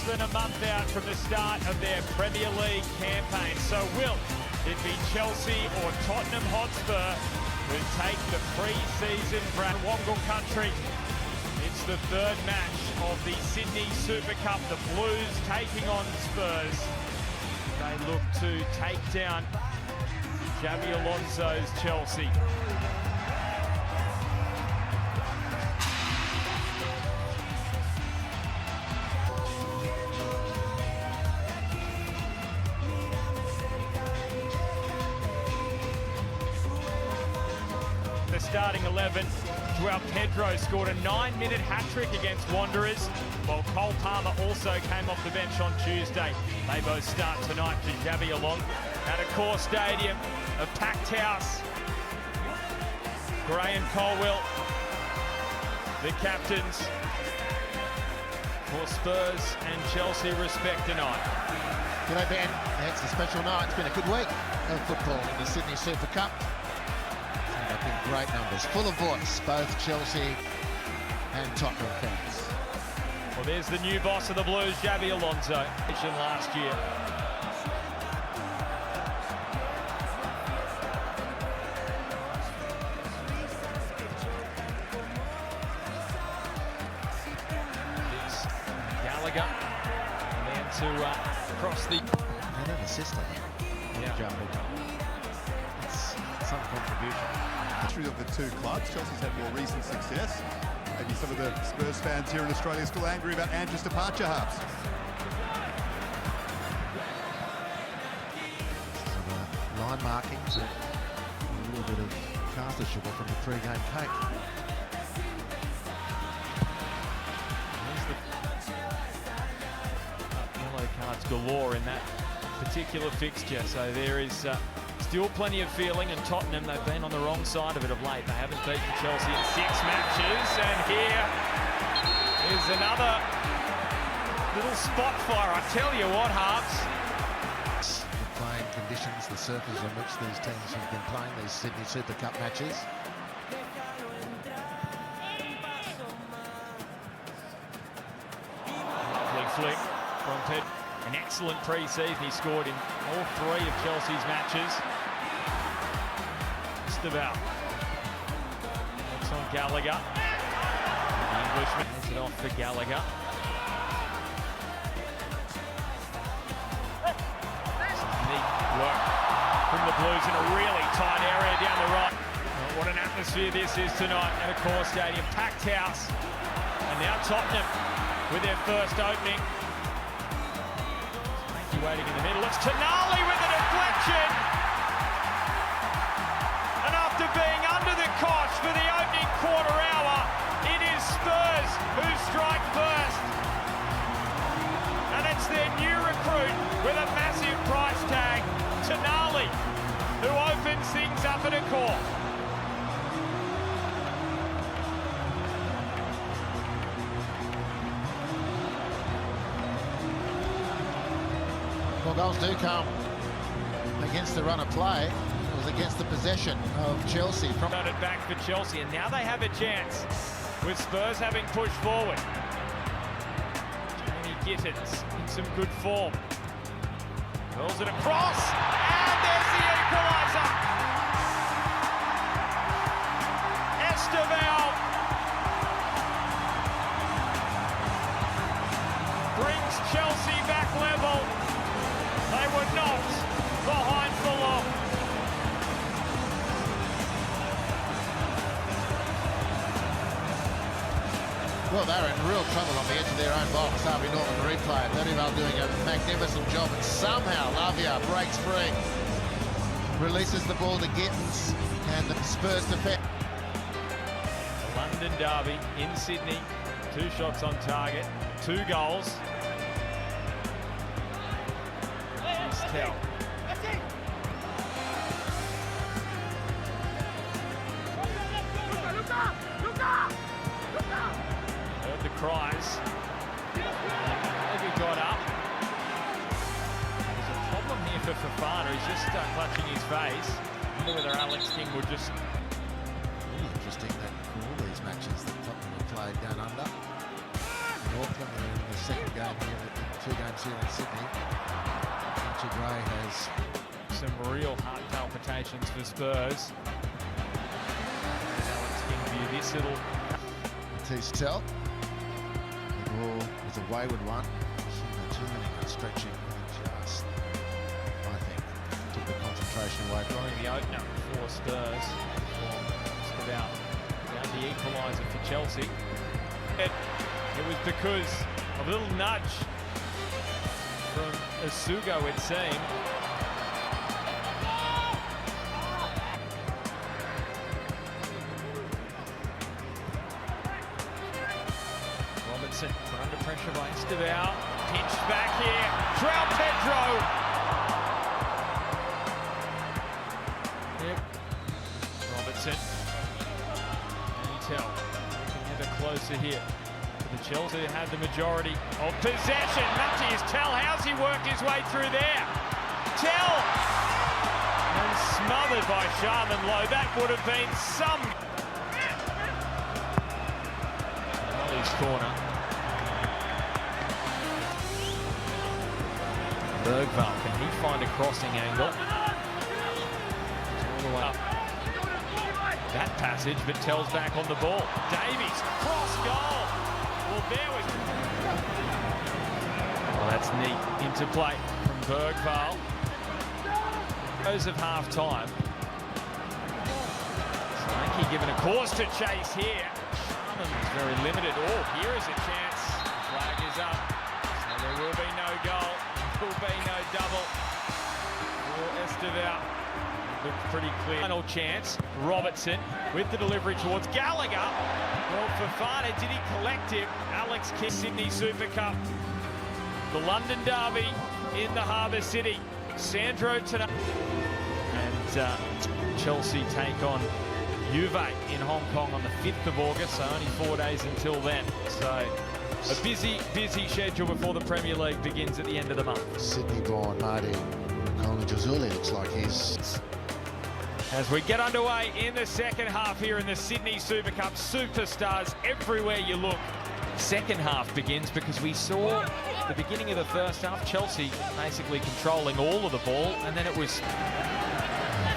than a month out from the start of their Premier League campaign. So will it be Chelsea or Tottenham Hotspur who take the pre-season brand? Wongal country. It's the third match of the Sydney Super Cup. The Blues taking on Spurs. They look to take down Xabi Alonso's Chelsea. The starting 11, Joao Pedro scored a 9-minute hat-trick against Wanderers, while Cole Palmer also came off the bench on Tuesday. They both start tonight for Xabi Alonso at Accor Stadium, a packed house. Graham Colwell, the captains for Spurs and Chelsea respect tonight. G'day Ben, it's a special night. It's been a good week of football in the Sydney Super Cup. It's been great numbers, full of voice, both Chelsea and Tottenham fans. Well, there's the new boss of the Blues, Xabi Alonso, last year. It's Gallagher, and then to cross the... And an assist on him. Yeah. It's some contribution. History of the two clubs. Chelsea's had more recent success. Maybe some of the Spurs fans here in Australia are still angry about Andrew's departure, perhaps. Line markings and a little bit of caster sugar from the pre-game cake. Yellow cards galore in that particular fixture, so there is still plenty of feeling, and Tottenham, they've been on the wrong side of it of late. They haven't beaten Chelsea in 6 matches, and here is another little spot fire. I tell you what, Harps. The playing conditions, the surface on which these teams have been playing these Sydney Super Cup matches. Lovely flick from Pedro. An excellent pre-season. He scored in all 3 of Chelsea's matches. Estevao. Looks on Gallagher. The Englishman hands it off for Gallagher. Some neat work from the Blues in a really tight area down the right. Well, what an atmosphere this is tonight at Accor Stadium. Packed house. And now Tottenham with their first opening. Waiting in the middle, it's Tonali with a deflection, and after being under the cosh for the opening quarter hour, it is Spurs who strike first, and it's their new recruit with a massive price tag, Tonali, who opens things up at Accor. 4 goals do come against the run of play. It was against the possession of Chelsea. Got it back for Chelsea, and now they have a chance with Spurs having pushed forward. Jamie Gittins in some good form. Curls it across, and there's the equaliser. Estevão brings Chelsea back level. They were not behind for long. Well, they're in real trouble on the edge of their own box. Harvey Norman replay. Estêvão doing a magnificent job, and somehow Lavia breaks free. Releases the ball to Gittins, and the Spurs defend. The London derby in Sydney. 2 shots on target, 2 goals. Mathys Tel. Heard the cries. Gallagher got up. There's a problem here for Fofana. He's just clutching his face. I wonder whether Alex King would just... Really interesting that for all these matches that Tottenham have played down under. Auckland. They're in the second game here, the 2 games here in Sydney. Archie Gray has some real heart palpitations for Spurs. Alex King view this little... Mathys Tel. The ball was a wayward one. Too many stretching just, I think, took the concentration away from Drawing the opener for Spurs. Just about the equaliser for Chelsea. It was because of a little nudge from Asugo, it seemed. Robertson put under pressure by Estevao. Pinched back here. Joao Pedro. Yep. Robertson. Tel. Ever closer here. The Chelsea had the majority of possession. Mathys Tel, how's he worked his way through there? Tel! And smothered by Sharman Lowe. That would have been some... Molly's corner. Bergvall, can he find a crossing angle? All the way up. That passage, but Tel's back on the ball. Davies, cross goal. Well, there was... Well, that's neat interplay from Bergvall. Close of half-time. Slanky given a course to chase here. Sharman's very limited. Oh, here is a chance. The flag is up. So there will be no goal. There will be no double for Estevao. Looked pretty clear. Final chance. Robertson with the delivery towards Gallagher. Well, Fofana, did he collect him? Alex King, Sydney Super Cup. The London Derby in the Harbour City. Sandro tonight. And Chelsea take on Juve in Hong Kong on the 5th of August, so only 4 days until then. So a busy schedule before the Premier League begins at the end of the month. Sydney-born Marty Jazuli looks like he's... As we get underway in the second half here in the Sydney Super Cup, superstars everywhere you look. Second half begins because we saw the beginning of the first half, Chelsea basically controlling all of the ball, and then it was...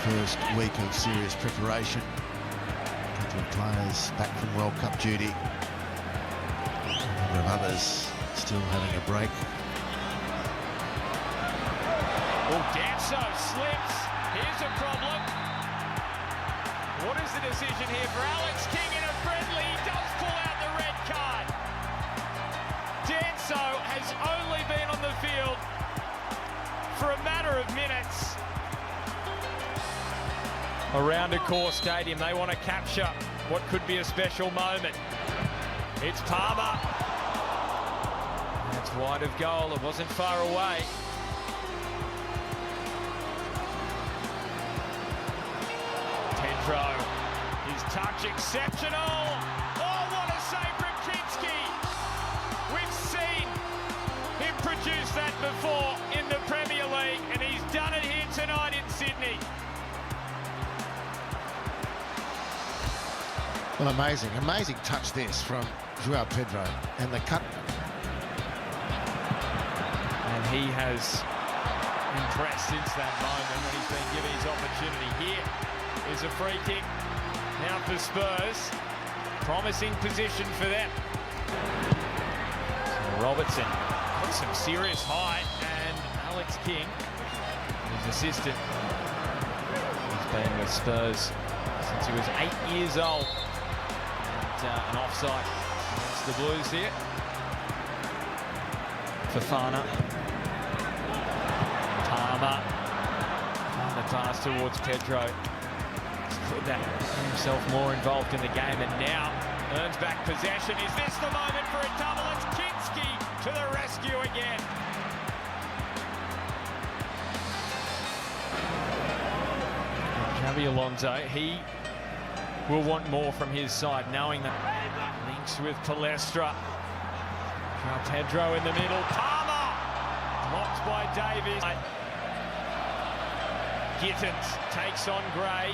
First week of serious preparation. A couple of players back from World Cup duty. A number of others still having a break. Oh, Danso slips. Here's a problem. What is the decision here for Alex King in a friendly? He does pull out the red card. Danso has only been on the field for a matter of minutes. Around Accor Stadium, they want to capture what could be a special moment. It's Palmer. That's wide of goal. It wasn't far away. Pedro, his touch exceptional. Oh, what a save from Kinski. We've seen him produce that before in the Premier League, and he's done it here tonight in Sydney. Well, amazing touch this from Joao Pedro, and the cut. And he has impressed since that moment when he's been given his opportunity. Here is a free kick now for Spurs. Promising position for them. So Robertson got some serious height, and Alex King, his assistant, he's been with Spurs since he was 8 years old. An offside against the Blues here. Fofana. Palmer. And the pass towards Pedro. He's put that himself more involved in the game, and now earns back possession. Is this the moment for a double? It's Kinski to the rescue again. Xabi Alonso, he will want more from his side, knowing that links with Palestra. Joao Pedro in the middle. Palmer blocked by Davies. Gittins takes on Gray.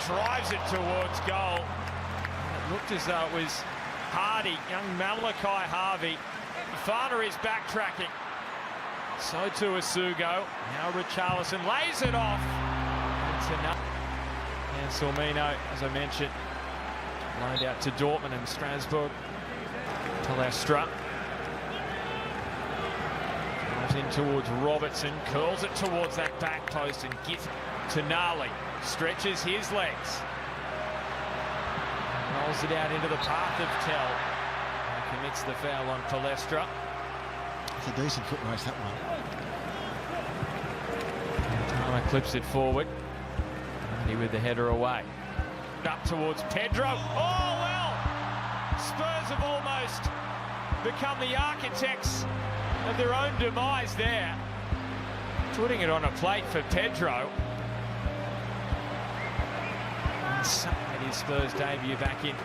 Drives it towards goal. It looked as though it was Hardy, young Malachi Harvey. Fana is backtracking. So too is Sugo. Now Richarlison lays it off. And Salmino, as I mentioned, loaned out to Dortmund and Strasbourg. Telestra. Drives in towards Robertson, curls it towards that back post and gives to Nali. Stretches his legs. Rolls it out into the path of Tel. And commits the foul on Telestra. It's a decent foot race, that one. Tama clips it forward. He with the header away. Up towards Pedro. Oh, well! Spurs have almost become the architects of their own demise there. Putting it on a plate for Pedro. And his Spurs debut back in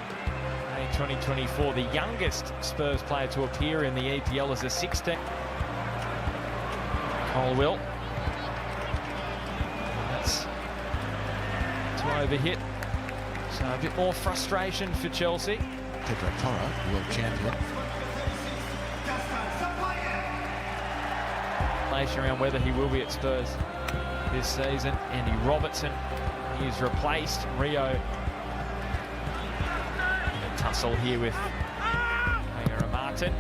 May 2024. The youngest Spurs player to appear in the EPL as a 16. Colwill. That's to overhit. So a bit more frustration for Chelsea. Pedro Porro, world champion. Around whether he will be at Spurs this season. Andy Robertson, he is replaced. Rio in a tussle here with Martin.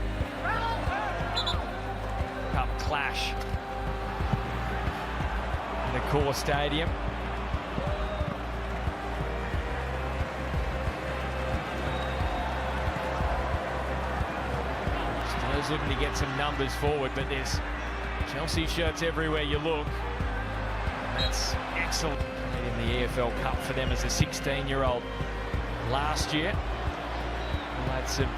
Cup clash in the core stadium. Spurs looking to get some numbers forward, but there's Chelsea shirts everywhere you look. That's excellent. In the EFL Cup for them as a 16-year-old last year. Had some...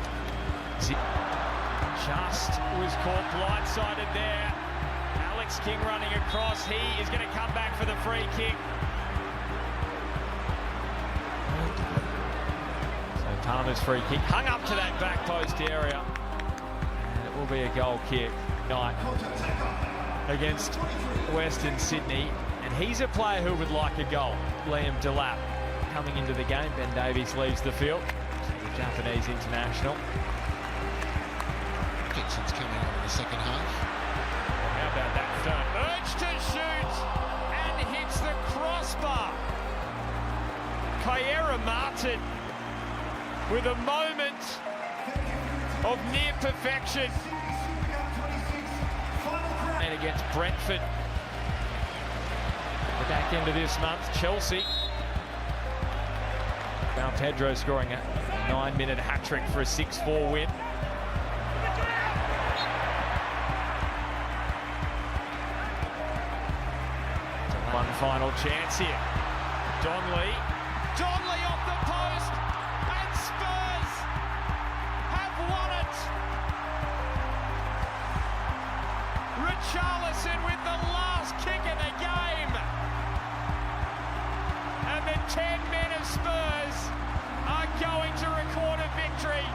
Just was caught blindsided there. Alex King running across. He is going to come back for the free kick. So Palmer's free kick hung up to that back post area. And it will be a goal kick. Night against Western Sydney, and he's a player who would like a goal. Liam Delap coming into the game. Ben Davies leaves the field. The Japanese international. Dixon's coming on in the second half. How about that turn? Urge to shoot and hits the crossbar. Kyera Martin with a moment of near perfection. And against Brentford at the back end of this month, Chelsea. Joao Pedro scoring a 9-minute hat-trick for a 6-4 win. One final chance here. Donley off the post, and Spurs have won it. Richarlison with the last kick of the game. And the 10 men of Spurs are going to record a victory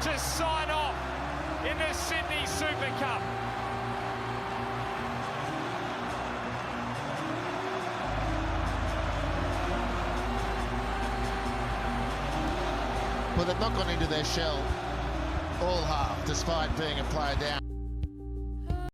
to sign off in the Sydney Super Cup. Well, they've not gone into their shell all half, despite being a player down.